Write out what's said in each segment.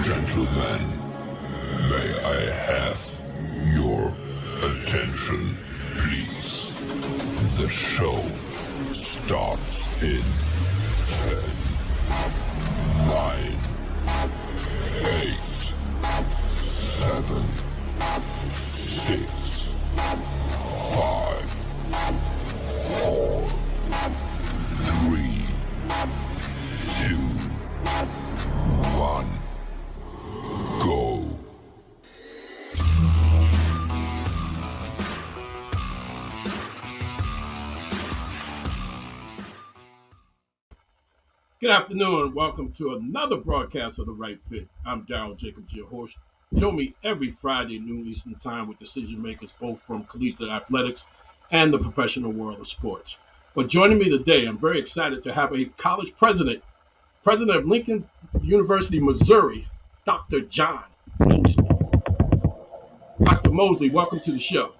Gentlemen, may I have your attention, please? The show starts in 10, 9, 8, 7, 6, 5, 4, 3, 2, 1. Go. Good afternoon and welcome to another broadcast of The Right Fit. I'm Darryl Jacobs, your host. Join me every Friday at noon Eastern Time with decision makers both from collegiate athletics and the professional world of sports. But joining me today, I'm very excited to have a college president of Lincoln University, Missouri, Dr. John Moseley. Dr. Moseley, welcome to the show.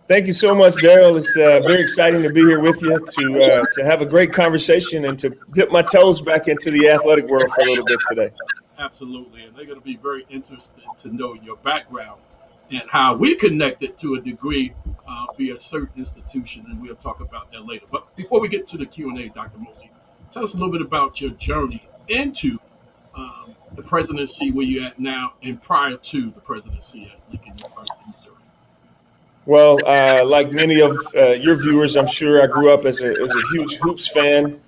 Thank you so much, Darryl. It's very exciting to be here with you to have a great conversation and to dip my toes back into the athletic world for a little bit today. Absolutely, and they're going to be very interested to know your background and how we connected to a degree via a certain institution, and we'll talk about that later. But before we get to the Q&A, Dr. Moseley, tell us a little bit about your journey into the presidency, where you're at now, and prior to the presidency at Lincoln University, Missouri. Well, like many of your viewers, I'm sure I grew up as a huge hoops fan.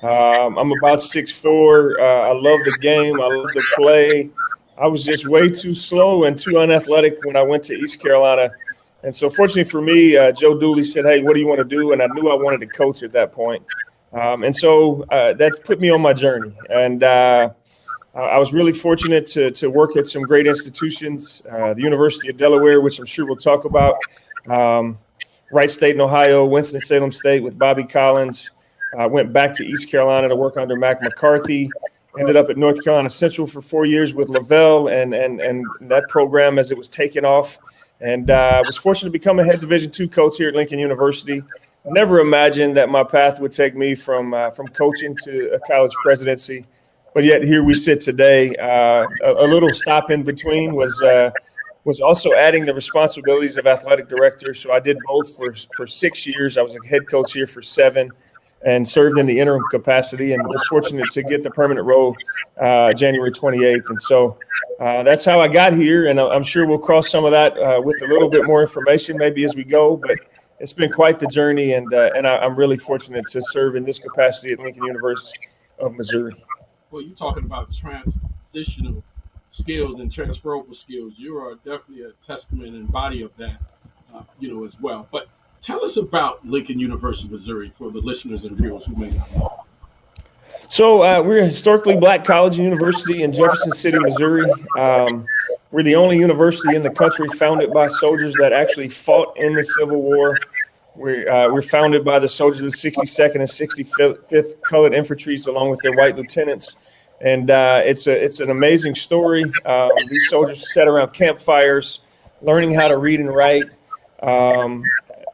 I'm about 6'4". I love the game. I love the play. I was just way too slow and too unathletic when I went to East Carolina. And so fortunately for me, Joe Dooley said, "Hey, what do you want to do?" And I knew I wanted to coach at that point. And so that put me on my journey. And I was really fortunate to work at some great institutions, the University of Delaware, which I'm sure we'll talk about, Wright State in Ohio, Winston-Salem State with Bobby Collins. Went back to East Carolina to work under Mac McCarthy. Ended up at North Carolina Central for 4 years with Lavelle and that program as it was taking off. And was fortunate to become a head Division II coach here at Lincoln University. Never imagined that my path would take me from coaching to a college presidency. But yet here we sit today. A little stop in between was also adding the responsibilities of athletic director. So I did both for 6 years. I was a head coach here for 7 and served in the interim capacity and was fortunate to get the permanent role January 28th. And so that's how I got here. And I'm sure we'll cross some of that with a little bit more information maybe as we go. But it's been quite the journey. And I'm really fortunate to serve in this capacity at Lincoln University of Missouri. Well, you're talking about transitional skills and transferable skills. You are definitely a testament and body of that, as well. But tell us about Lincoln University, Missouri, for the listeners and viewers who may not know. So we're a historically black college and university in Jefferson City, Missouri. We're the only university in the country founded by soldiers that actually fought in the Civil War. We're founded by the soldiers of the 62nd and 65th Colored Infantries, along with their white lieutenants. And it's an amazing story. These soldiers sat around campfires, learning how to read and write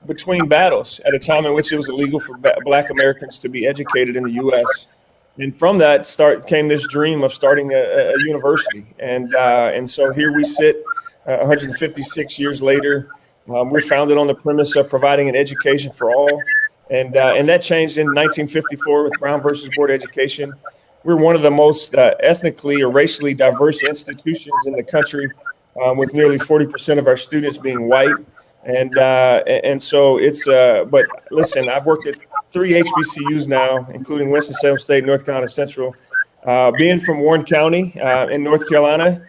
between battles at a time in which it was illegal for Black Americans to be educated in the U.S. And from that came this dream of starting a university. And so here we sit 156 years later. We're founded on the premise of providing an education for all. And that changed in 1954 with Brown versus Board of Education. We're one of the most ethnically or racially diverse institutions in the country, with nearly 40% of our students being white. And so it's but listen, I've worked at 3 HBCUs now, including Winston-Salem State, North Carolina Central. Being from Warren County in North Carolina,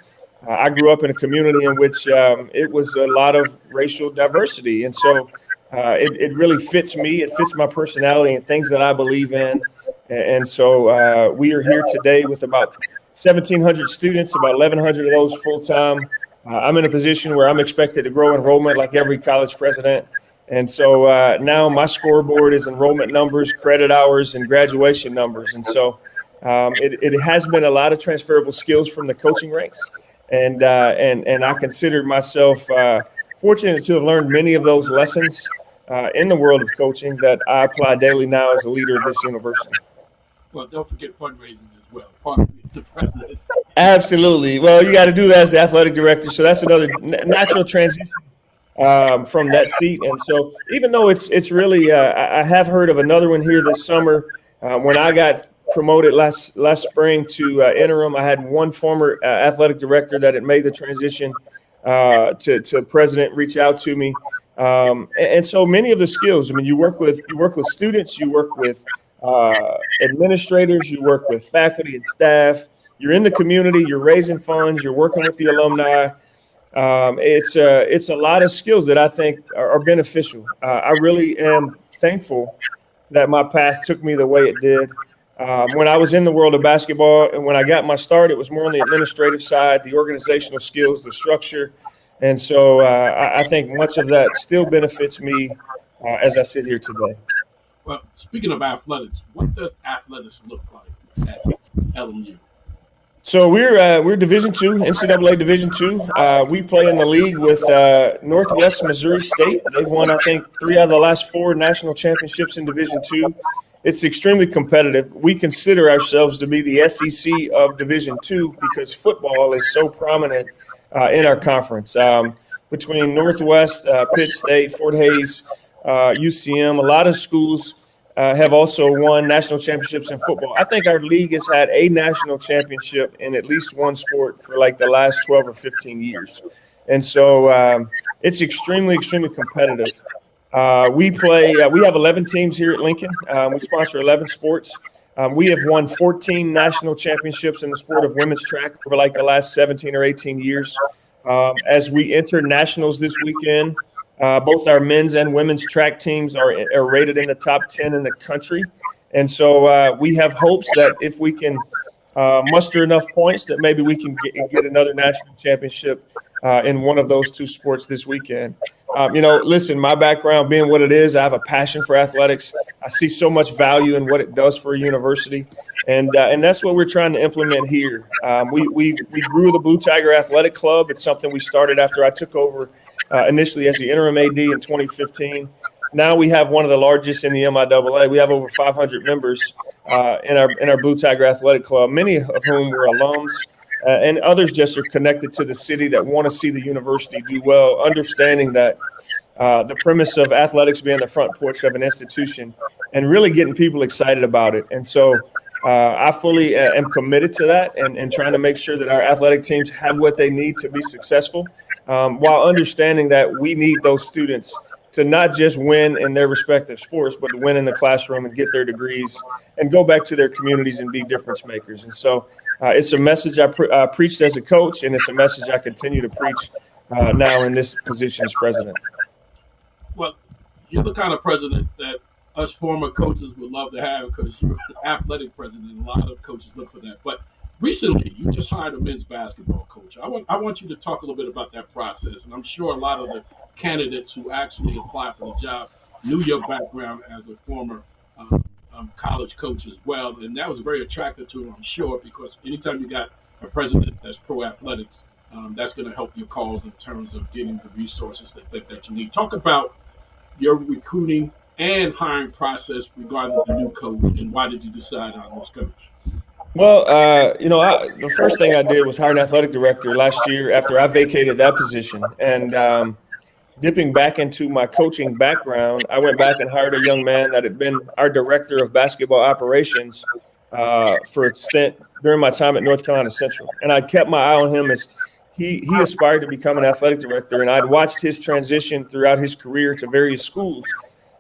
I grew up in a community in which it was a lot of racial diversity. And so it really fits me. It fits my personality and things that I believe in. And so we are here today with about 1,700 students, about 1,100 of those full-time. I'm in a position where I'm expected to grow enrollment like every college president. And so now my scoreboard is enrollment numbers, credit hours, and graduation numbers. And so it has been a lot of transferable skills from the coaching ranks. And I consider myself fortunate to have learned many of those lessons in the world of coaching that I apply daily now as a leader of this university. Well, don't forget fundraising as well. Part of it the president. Absolutely. Well, you got to do that as the athletic director. So that's another natural transition from that seat. And so even though it's really, I have heard of another one here this summer. When I got promoted last spring to interim, I had one former athletic director that had made the transition to president reach out to me. And so many of the skills, I mean, you work with students, you work with administrators, you work with faculty and staff, you're in the community, you're raising funds, you're working with the alumni. It's a lot of skills that I think are beneficial. I really am thankful that my path took me the way it did. When I was in the world of basketball and when I got my start, it was more on the administrative side, the organizational skills, the structure. And so I think much of that still benefits me as I sit here today. Well, speaking of athletics, what does athletics look like at LMU? So we're Division II, NCAA Division II. We play in the league with Northwest Missouri State. They've won, I think, 3 out of the last 4 national championships in Division II. It's extremely competitive. We consider ourselves to be the SEC of Division II because football is so prominent in our conference. Between Northwest, Pitt State, Fort Hays, UCM, a lot of schools have also won national championships in football. I think our league has had a national championship in at least one sport for like the last 12 or 15 years. And so it's extremely, extremely competitive. We have 11 teams here at Lincoln. We sponsor 11 sports. We have won 14 national championships in the sport of women's track over like the last 17 or 18 years. As we enter nationals this weekend, both our men's and women's track teams are rated in the top 10 in the country. And so we have hopes that if we can muster enough points that maybe we can get another national championship in one of those 2 sports this weekend. Listen, my background being what it is, I have a passion for athletics. I see so much value in what it does for a university. And that's what we're trying to implement here. We grew the Blue Tiger Athletic Club. It's something we started after I took over initially as the interim AD in 2015. Now we have one of the largest in the MIAA. We have over 500 members in our Blue Tiger Athletic Club, many of whom were alums. And others just are connected to the city that want to see the university do well, understanding that the premise of athletics being the front porch of an institution and really getting people excited about it. And so I fully am committed to that and trying to make sure that our athletic teams have what they need to be successful, while understanding that we need those students to not just win in their respective sports, but to win in the classroom and get their degrees and go back to their communities and be difference makers. And so it's a message I preached as a coach, and it's a message I continue to preach now in this position as president. Well, you're the kind of president that us former coaches would love to have because you're the athletic president. A lot of coaches look for that. But recently, you just hired a men's basketball coach. I want you to talk a little bit about that process. And I'm sure a lot of the candidates who actually apply for the job knew your background as a former college coach as well. And that was very attractive to them, I'm sure, because anytime you got a president that's pro-athletics, that's going to help your cause in terms of getting the resources that you need. Talk about your recruiting and hiring process regarding the new coach, and why did you decide on this coach? Well, the first thing I did was hire an athletic director last year after I vacated that position. And dipping back into my coaching background, I went back and hired a young man that had been our director of basketball operations for a stint during my time at North Carolina Central. And I kept my eye on him as he aspired to become an athletic director. And I'd watched his transition throughout his career to various schools.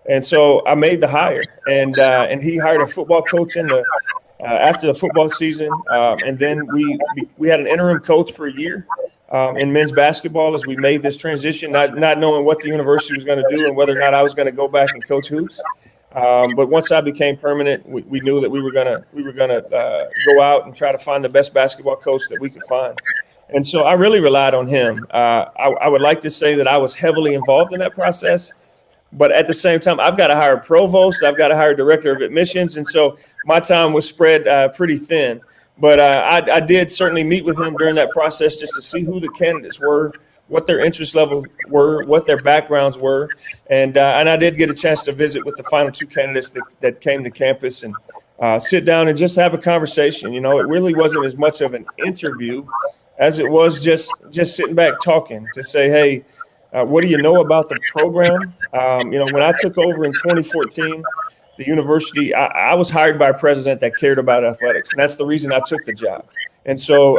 And so I made the hire. And he hired a football coach after the football season. And then we had an interim coach for a year in men's basketball as we made this transition, not knowing what the university was going to do and whether or not I was going to go back and coach hoops. But once I became permanent, we knew that we were gonna go out and try to find the best basketball coach that we could find. And so I really relied on him. I would like to say that I was heavily involved in that process, but at the same time, I've got to hire a provost, I've got to hire a director of admissions, and so my time was spread pretty thin. But I did certainly meet with him during that process just to see who the candidates were, what their interest levels were, what their backgrounds were. And I did get a chance to visit with the final 2 candidates that came to campus. And sit down and just have a conversation. It really wasn't as much of an interview as it was just sitting back talking to say, hey, what do you know about the program? When I took over in 2014, the university, I was hired by a president that cared about athletics, and that's the reason I took the job. And so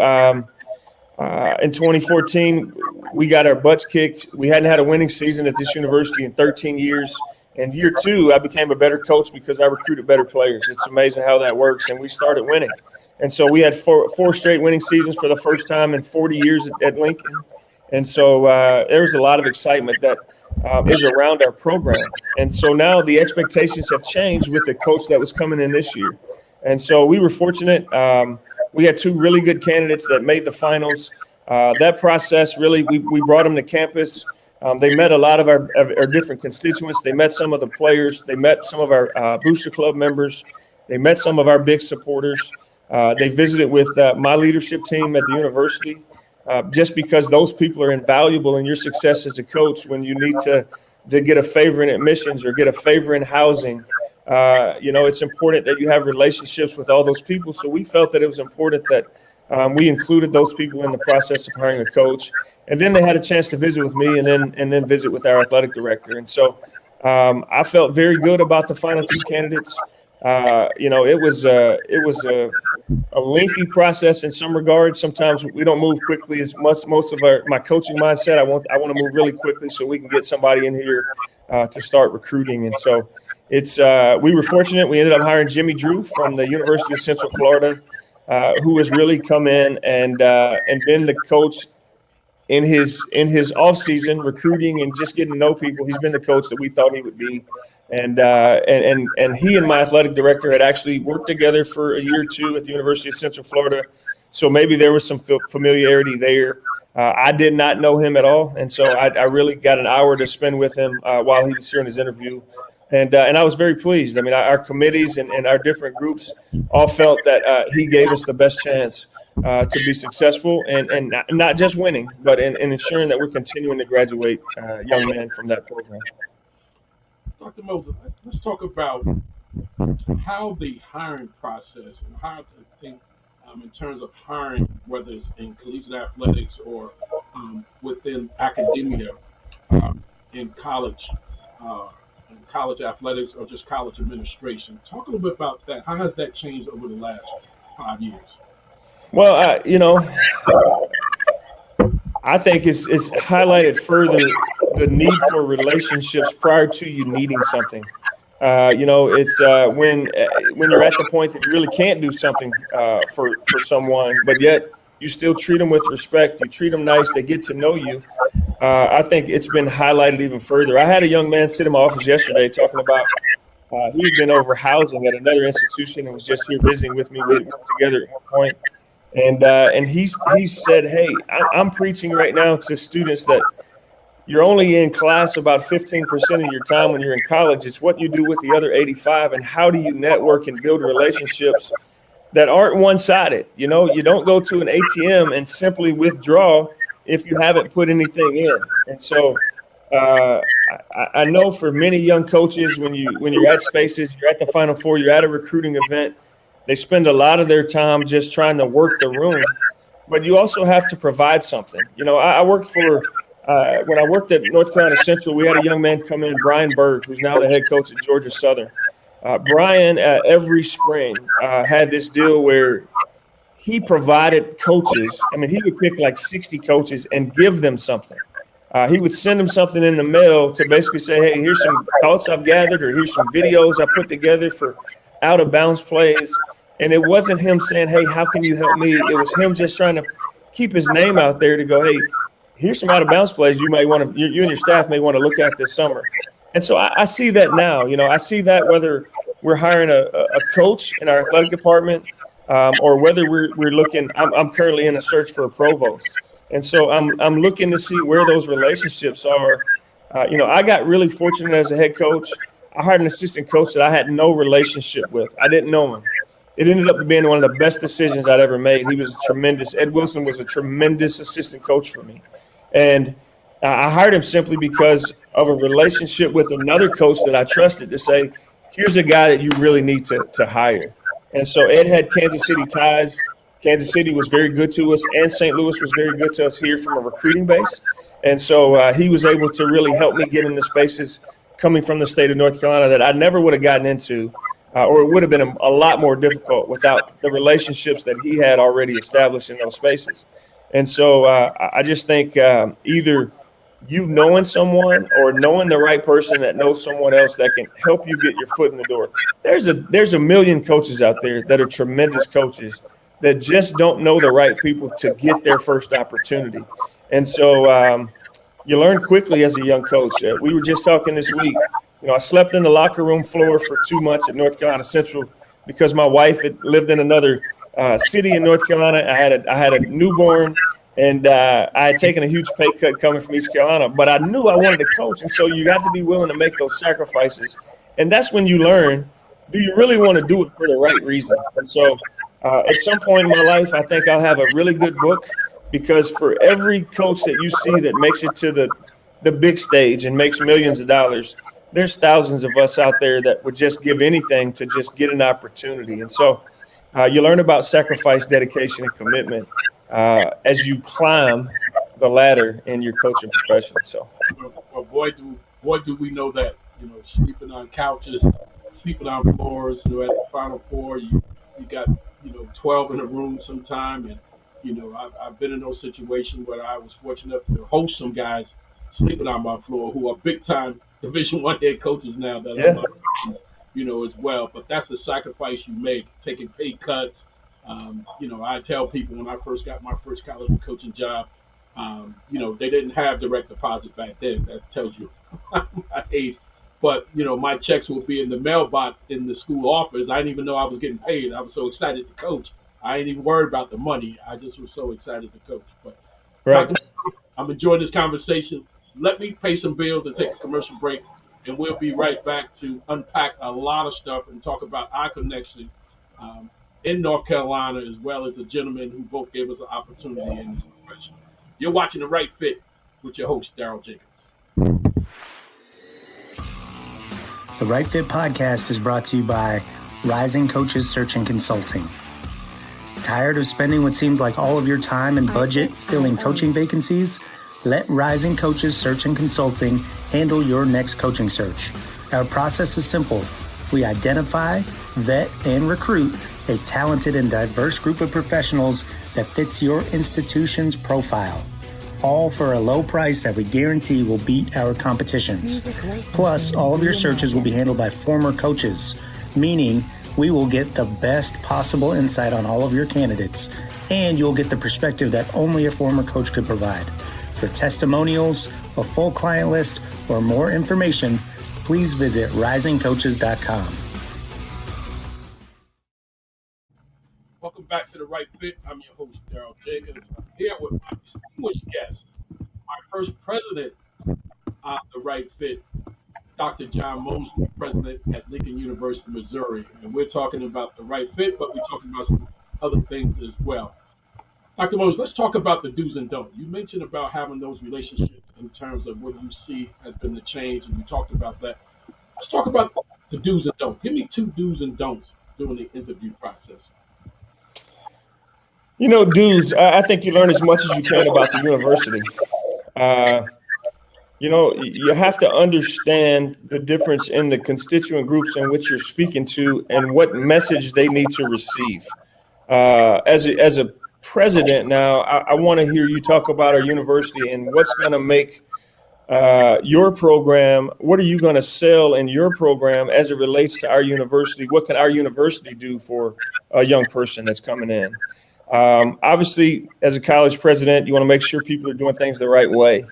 in 2014, we got our butts kicked. We hadn't had a winning season at this university in 13 years. And year 2, I became a better coach because I recruited better players. It's amazing how that works. And we started winning. And so we had four straight winning seasons for the first time in 40 years at Lincoln. And so there was a lot of excitement that is around our program. And so now the expectations have changed with the coach that was coming in this year. And so we were fortunate. We had 2 really good candidates that made the finals. That process, really, we brought them to campus. They met a lot of our different constituents. They met some of the players. They met some of our Booster Club members. They met some of our big supporters. They visited with my leadership team at the university, just because those people are invaluable in your success as a coach. When you need to get a favor in admissions or get a favor in housing, it's important that you have relationships with all those people. So we felt that it was important that we included those people in the process of hiring a coach. And then they had a chance to visit with me and then visit with our athletic director. And so I felt very good about the final 2 candidates. It was a lengthy process in some regards. Sometimes we don't move quickly as much. Most of my coaching mindset, I want to move really quickly so we can get somebody in here to start recruiting. And so we were fortunate. We ended up hiring Jimmy Drew from the University of Central Florida, who has really come in and been the coach in his off season, recruiting and just getting to know people. He's been the coach that we thought he would be. And he and my athletic director had actually worked together for a year or 2 at the University of Central Florida. So maybe there was some familiarity there. I did not know him at all. And so I really got an hour to spend with him while he was here in his interview. And I was very pleased. I mean, our committees and our different groups all felt that he gave us the best chance to be successful and not just winning, but in ensuring that we're continuing to graduate young men from that program. Dr. Moses, let's talk about how the hiring process and how to think in terms of hiring, whether it's in collegiate athletics or within academia, in college athletics or just college administration. Talk a little bit about that. How has that changed over the last 5 years? Well, I think it's highlighted further the need for relationships prior to you needing something. It's when you're at the point that you really can't do something for someone, but yet you still treat them with respect. You treat them nice. They get to know you. I think it's been highlighted even further. I had a young man sit in my office yesterday talking about he'd been over housing at another institution and was just here visiting with me. We worked together at one point. And he said, hey, I'm preaching right now to students that you're only in class about 15% of your time when you're in college. It's what you do with the other 85, and how do you network and build relationships that aren't one-sided. You don't go to an ATM and simply withdraw if you haven't put anything in. And so I know for many young coaches, when you're at Spaces, you're at the Final Four, you're at a recruiting event, they spend a lot of their time just trying to work the room, but you also have to provide something. I worked for when I worked at North Carolina Central, we had a young man come in, Brian Berg, who's now the head coach at Georgia Southern. Brian, every spring, had this deal where he provided coaches. I mean, he would pick like 60 coaches and give them something. He would send them something in the mail to basically say, hey, here's some thoughts I've gathered, or here's some videos I put together for out-of-bounds plays. And it wasn't him saying, hey, how can you help me? It was him just trying to keep his name out there to go, hey, here's some out-of-bounds plays you may want to, you and your staff may want to look at this summer. And so I see that now. I see that whether we're hiring a coach in our athletic department or whether we're looking. I'm currently in a search for a provost, and so I'm looking to see where those relationships are. I got really fortunate as a head coach. I hired an assistant coach that I had no relationship with. I didn't know him. It ended up being one of the best decisions I'd ever made. He was tremendous. Ed Wilson was a tremendous assistant coach for me. And I hired him simply because of a relationship with another coach that I trusted to say, here's a guy that you really need to hire. And so Ed had Kansas City ties. Kansas City was very good to us, and St. Louis was very good to us here from a recruiting base. And so he was able to really help me get into spaces coming from the state of North Carolina that I never would have gotten into, or it would have been a lot more difficult without the relationships that he had already established in those spaces. And so I just think either you knowing someone or knowing the right person that knows someone else that can help you get your foot in the door. There's a million coaches out there that are tremendous coaches that just don't know the right people to get their first opportunity. And so you learn quickly as a young coach. We were just talking this week. I slept in the locker room floor for 2 months at North Carolina Central because my wife had lived in another city in North Carolina. I had a newborn, and I had taken a huge pay cut coming from East Carolina. But I knew I wanted to coach, and so you have to be willing to make those sacrifices. And that's when you learn, do you really want to do it for the right reasons? And so at some point in my life, I think I'll have a really good book, because for every coach that you see that makes it to the big stage and makes millions of dollars, there's thousands of us out there that would just give anything to just get an opportunity. And so you learn about sacrifice, dedication, and commitment as you climb the ladder in your coaching profession. So, well, boy, do we know that. Sleeping on couches, sleeping on floors. At the Final Four, you got 12 in a room sometime, and I've been in those situations where I was fortunate to host some guys sleeping on my floor who are big time Division I head coaches now that I'm as well. But that's the sacrifice you make, taking pay cuts. I tell people when I first got my first college coaching job, they didn't have direct deposit back then. That tells you my age. But, my checks would be in the mailbox in the school office. I didn't even know I was getting paid. I was so excited to coach. I ain't even worried about the money. I just was so excited to coach. But right. I'm enjoying this conversation. Let me pay some bills and take a commercial break, and we'll be right back to unpack a lot of stuff and talk about our connection in North Carolina, as well as a gentleman who both gave us an opportunity in this profession. You're watching The Right Fit with your host, Daryl Jacobs. The Right Fit podcast is brought to you by Rising Coaches Search and Consulting. Tired of spending what seems like all of your time and budget filling coaching vacancies? Let Rising Coaches Search and Consulting handle your next coaching search. Our process is simple. We identify, vet, and recruit a talented and diverse group of professionals that fits your institution's profile, all for a low price that we guarantee will beat our competitions. Plus, all of your searches will be handled by former coaches, meaning we will get the best possible insight on all of your candidates, and you'll get the perspective that only a former coach could provide. For testimonials, a full client list, or more information, please visit risingcoaches.com. Welcome back to The Right Fit. I'm your host, Daryl Jacobs. I'm here with my distinguished guest, my first president of The Right Fit, Dr. John Moseley, president at Lincoln University, Missouri. And we're talking about The Right Fit, but we're talking about some other things as well. Dr. Moseley, let's talk about the do's and don'ts. You mentioned about having those relationships in terms of what you see has been the change, and we talked about that. Let's talk about the do's and don'ts. Give me 2 do's and don'ts during the interview process. Dudes, I think you learn as much as you can about the university. You have to understand the difference in the constituent groups in which you're speaking to and what message they need to receive. As a president now, I want to hear you talk about our university and what's going to make your program. What are you going to sell in your program as it relates to our university? What can our university do for a young person that's coming in? Obviously, as a college president, you want to make sure people are doing things the right way.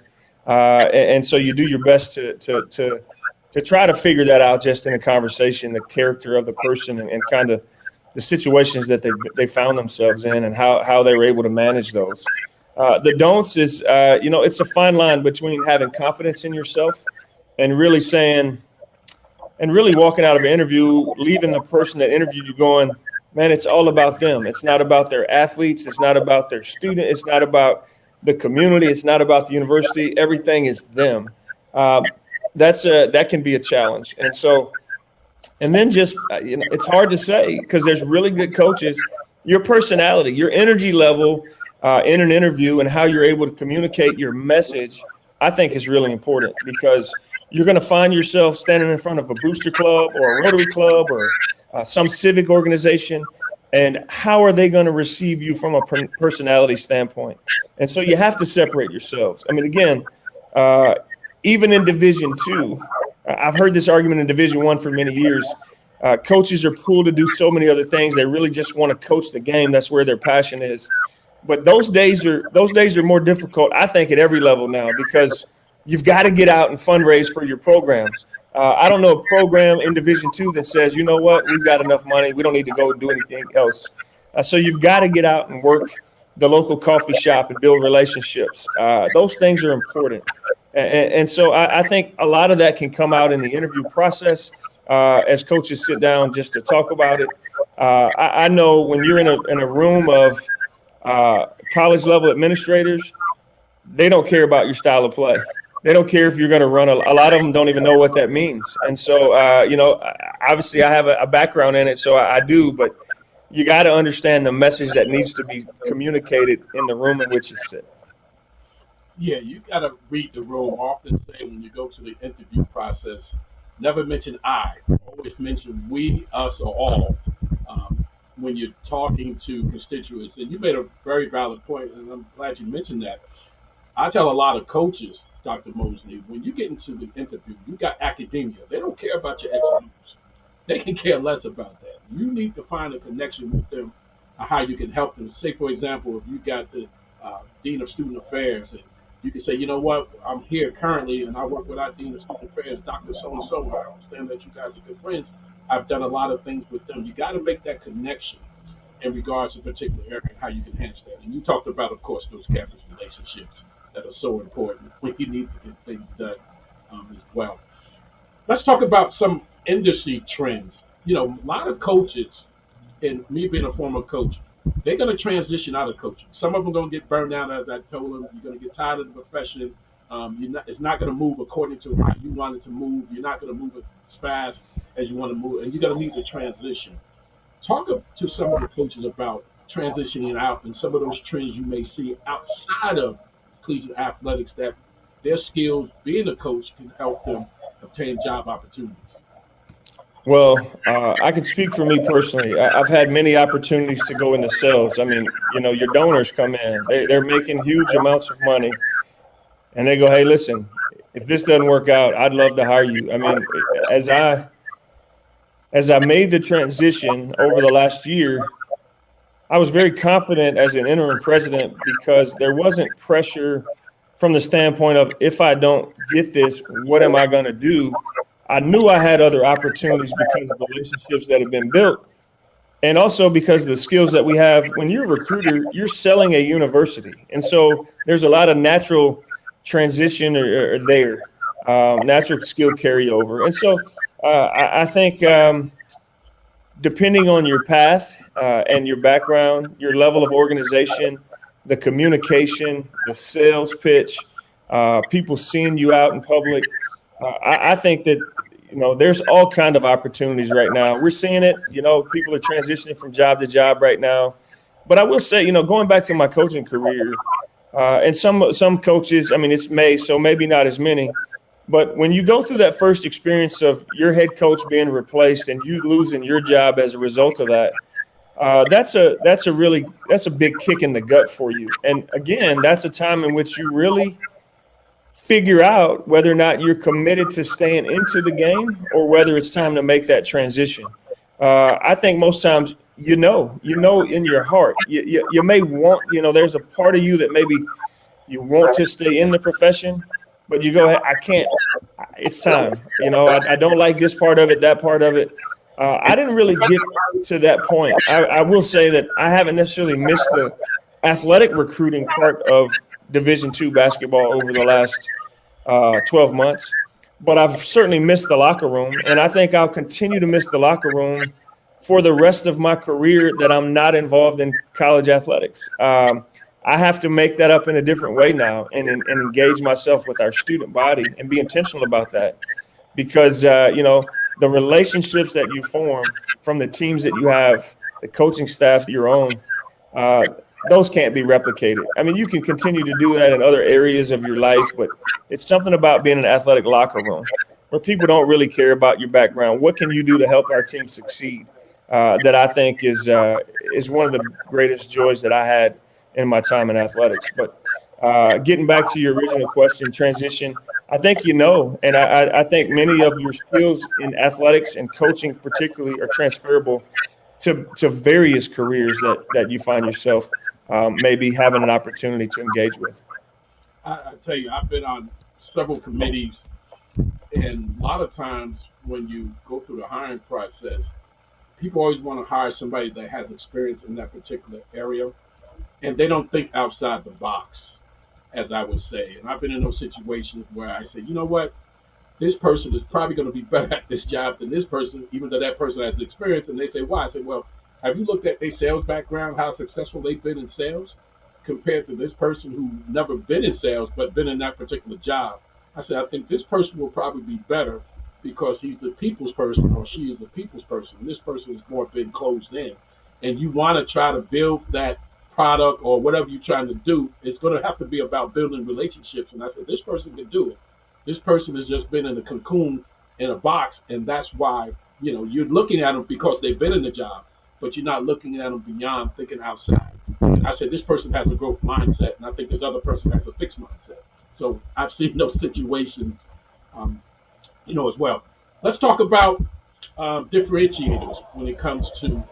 And so you do your best to try to figure that out just in a conversation, the character of the person and kind of the situations that they found themselves in and how they were able to manage those. The don'ts is, it's a fine line between having confidence in yourself and really saying and really walking out of an interview, leaving the person that interviewed you going, man, it's all about them. It's not about their athletes. It's not about their student. It's not about the community. It's not about the university. Everything is them. That can be a challenge. And so And then just, it's hard to say because there's really good coaches. Your personality, your energy level in an interview and how you're able to communicate your message, I think is really important because you're going to find yourself standing in front of a booster club or a Rotary club or some civic organization. And how are they going to receive you from a personality standpoint? And so you have to separate yourselves. I mean, again, even in Division II, I've heard this argument in Division I for many years. Coaches are pulled to do so many other things. They really just want to coach the game. That's where their passion is. But those days are more difficult, I think, at every level now because you've got to get out and fundraise for your programs. I don't know a program in Division II that says, you know what, we've got enough money. We don't need to go do anything else. So you've got to get out and work the local coffee shop and build relationships. Those things are important. And so I think a lot of that can come out in the interview process as coaches sit down just to talk about it. I know when you're in a room of college level administrators, they don't care about your style of play. They don't care if you're going to run. A lot of them don't even know what that means. And so, obviously I have a background in it, so I do, but you got to understand the message that needs to be communicated in the room in which you sit. Yeah, you got to read the room. I often say when you go to the interview process, never mention I. Always mention we, us, or all when you're talking to constituents. And you made a very valid point, and I'm glad you mentioned that. I tell a lot of coaches, Dr. Moseley, when you get into the interview, you got academia. They don't care about your X's. They can care less about that. You need to find a connection with them, how you can help them. Say, for example, if you got the Dean of Student Affairs, and you can say, you know what, I'm here currently, and I work with our Dean of Student Affairs, Dr. So-and-so. I understand that you guys are good friends. I've done a lot of things with them. You got to make that connection in regards to a particular area and how you can enhance that. And you talked about, of course, those campus relationships that are so important when you need to get things done as well. Let's talk about some industry trends. You know, a lot of coaches, and me being a former coach, they're going to transition out of coaching. Some of them are going to get burned out, as I told them. You're going to get tired of the profession. It's not going to move according to how you want it to move. You're not going to move as fast as you want to move, and you're going to need to transition. Talk to some of the coaches about transitioning out and some of those trends you may see outside of collegiate athletics that their skills being a coach can help them obtain job opportunities. Well, I can speak for me personally. I've had many opportunities to go into sales. I mean, your donors come in. They're making huge amounts of money, and they go, hey, listen, if this doesn't work out, I'd love to hire you. I mean, as I made the transition over the last year, I was very confident as an interim president because there wasn't pressure from the standpoint of if I don't get this, what am I going to do? I knew I had other opportunities because of the relationships that have been built, and also because of the skills that we have. When you're a recruiter, you're selling a university. And so there's a lot of natural transition there, natural skill carryover. And so I think depending on your path and your background, your level of organization, the communication, the sales pitch, people seeing you out in public, I think that, there's all kind of opportunities right now. We're seeing it, people are transitioning from job to job right now. But I will say, going back to my coaching career, and some coaches, I mean, it's May, so maybe not as many. But when you go through that first experience of your head coach being replaced and you losing your job as a result of that, that's a big kick in the gut for you. And again, that's a time in which you really figure out whether or not you're committed to staying into the game or whether it's time to make that transition. I think most times, in your heart, you may want, there's a part of you that maybe you want to stay in the profession, but you go, I can't, it's time. I don't like this part of it, that part of it. I didn't really get to that point. I will say that I haven't necessarily missed the athletic recruiting part of Division II basketball over the last 12 months, but I've certainly missed the locker room, and I think I'll continue to miss the locker room for the rest of my career that I'm not involved in college athletics. I have to make that up in a different way now and engage myself with our student body and be intentional about that because, the relationships that you form from the teams that you have, the coaching staff, your own, those can't be replicated. I mean, you can continue to do that in other areas of your life, but it's something about being in an athletic locker room where people don't really care about your background. What can you do to help our team succeed? That I think is one of the greatest joys that I had in my time in athletics. But getting back to your original question, transition, I think and I think many of your skills in athletics and coaching particularly are transferable to various careers that you find yourself maybe having an opportunity to engage with. I tell you, I've been on several committees, and a lot of times when you go through the hiring process, people always want to hire somebody that has experience in that particular area, and they don't think outside the box, as I would say. And I've been in those situations where I say, you know what, this person is probably going to be better at this job than this person, even though that person has experience. And they say, why? I say, well, have you looked at their sales background, how successful they've been in sales compared to this person who never been in sales but been in that particular job? I said, I think this person will probably be better because he's a people's person or she is a people's person. This person is more been closed in. And you want to try to build that product or whatever you're trying to do. It's going to have to be about building relationships. And I said, this person can do it. This person has just been in a cocoon in a box. And that's why, you're looking at them because they've been in the job, but you're not looking at them beyond thinking outside. And I said, this person has a growth mindset. And I think this other person has a fixed mindset. So I've seen those situations, as well. Let's talk about differentiators when it comes to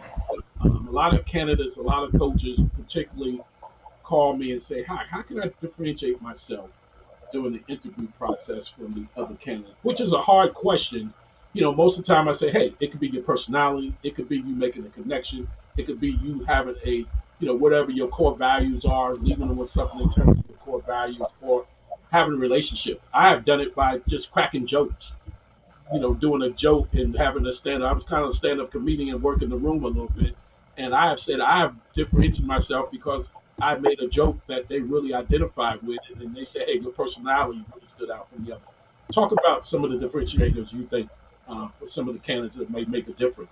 a lot of candidates, a lot of coaches particularly call me and say, hi, how can I differentiate myself during the interview process from the other candidates? Which is a hard question. Most of the time I say, hey, it could be your personality. It could be you making a connection. It could be you having a, whatever your core values are, leaving them with something in terms of your core values, or having a relationship. I have done it by just cracking jokes, doing a joke and having a stand-up. I was kind of a stand-up comedian and working the room a little bit. And I have said I have differentiated myself because I made a joke that they really identified with it. And they say, hey, your personality really stood out from the other. Talk about some of the differentiators you think for some of the candidates that may make a difference.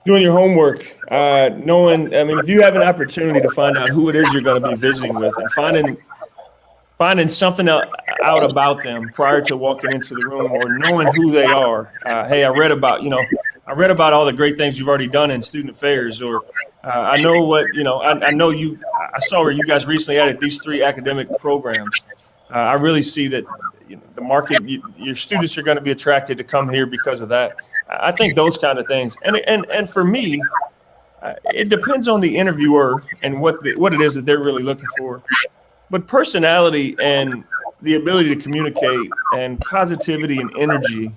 Doing your homework, if you have an opportunity to find out who it is you're going to be visiting with and finding something out about them prior to walking into the room or knowing who they are. Hey, I read about all the great things you've already done in student affairs, or I know what, I saw where you guys recently added these 3 academic programs. I really see that the market, your students are going to be attracted to come here because of that. I think those kind of things. And for me, it depends on the interviewer and what it is that they're really looking for. But personality and the ability to communicate and positivity and energy,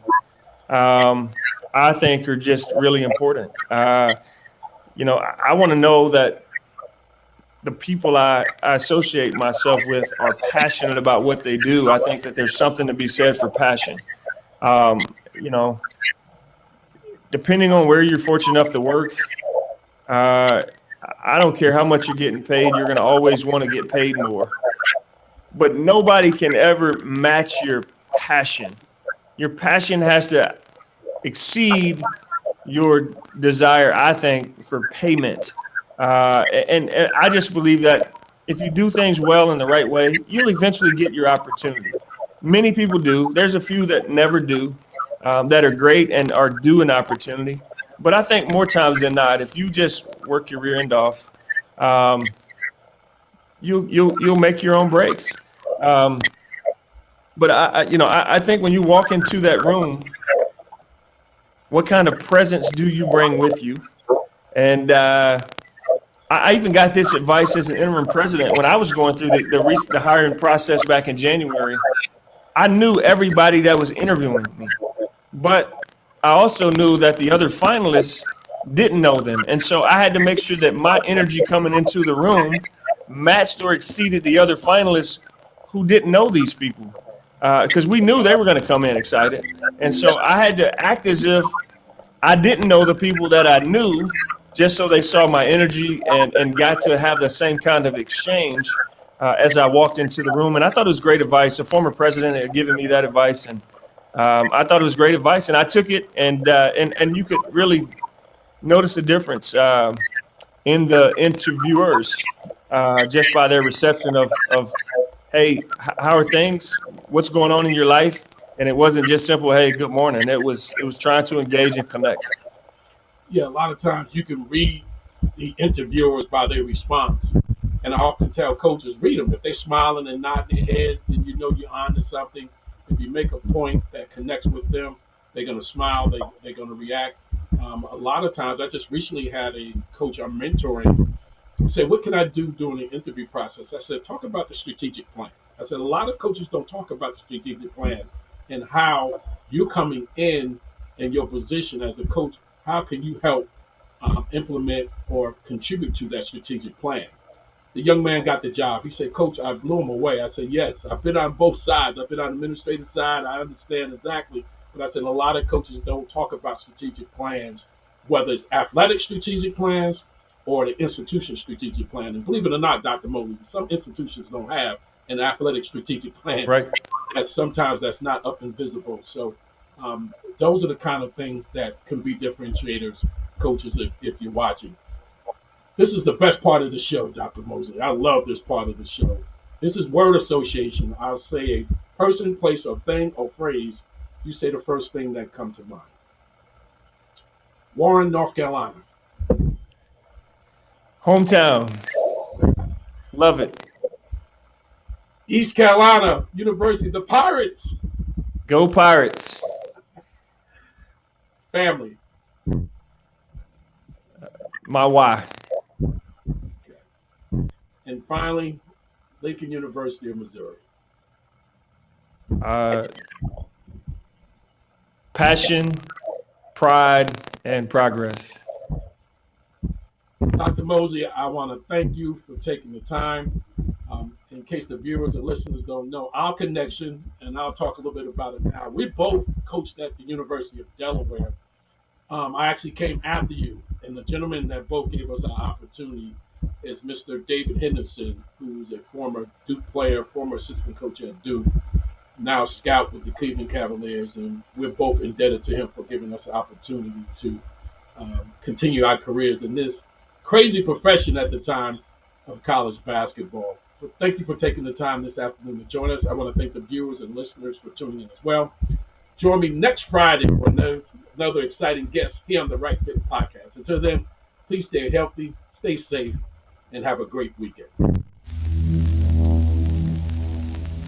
I think are just really important. I want to know that the people I associate myself with are passionate about what they do. I think that there's something to be said for passion. Depending on where you're fortunate enough to work, I don't care how much you're getting paid, you're going to always want to get paid more. But nobody can ever match your passion. Your passion has to exceed your desire, I think, for payment. And I just believe that if you do things well in the right way, you'll eventually get your opportunity. Many people do. There's a few that never do, that are great and are due an opportunity. But I think more times than not, if you just work your rear end off, you'll make your own breaks. But I think when you walk into that room, what kind of presence do you bring with you? And I even got this advice as an interim president when I was going through the hiring process back in January. I knew everybody that was interviewing me, but I also knew that the other finalists didn't know them. And so I had to make sure that my energy coming into the room matched or exceeded the other finalists who didn't know these people, because we knew they were going to come in excited. And so I had to act as if I didn't know the people that I knew, just so they saw my energy and got to have the same kind of exchange as I walked into the room. And I thought it was great advice. A former president had given me that advice, and I thought it was great advice, and I took it, and you could really notice a difference in the interviewers just by their reception of hey, how are things? What's going on in your life? And it wasn't just simple, hey, good morning. It was trying to engage and connect. Yeah, a lot of times you can read the interviewers by their response. And I often tell coaches, read them. If they're smiling and nodding their heads, then you know you're on to something. If you make a point that connects with them, they're going to smile, they're going to react. A lot of times, I just recently had a coach I'm mentoring say, what can I do during the interview process? I said, talk about the strategic plan. I said, a lot of coaches don't talk about the strategic plan and how you're coming in your position as a coach. How can you help implement or contribute to that strategic plan? The young man got the job. He said, Coach, I blew him away. I said, yes, I've been on both sides. I've been on the administrative side. I understand exactly. But I said, a lot of coaches don't talk about strategic plans, whether it's athletic strategic plans or the institution strategic plan. And believe it or not, Dr. Mosley, some institutions don't have an athletic strategic plan. Right. And sometimes that's not up and visible. So those are the kind of things that can be differentiators, coaches, if you're watching. This is the best part of the show, Dr. Mosley. I love this part of the show. This is word association. I'll say a person, place, or thing or phrase. You say the first thing that comes to mind. Warren, North Carolina. Hometown. Love it. East Carolina University, the Pirates. Go Pirates. Family. My why. And finally, Lincoln University of Missouri. Passion, pride, and progress. Dr. Mosley, I want to thank you for taking the time. In case the viewers and listeners don't know, our connection, and I'll talk a little bit about it now. We both coached at the University of Delaware. I actually came after you, and the gentleman that both gave us our opportunity is Mr. David Henderson, who's a former Duke player, former assistant coach at Duke, now scout with the Cleveland Cavaliers, and we're both indebted to him for giving us the opportunity to continue our careers in this crazy profession at the time of college basketball. But thank you for taking the time this afternoon to join us. I want to thank the viewers and listeners for tuning in as well. Join me next Friday for another exciting guest here on the Right Fit Podcast. Until then, please stay healthy, stay safe, and have a great weekend.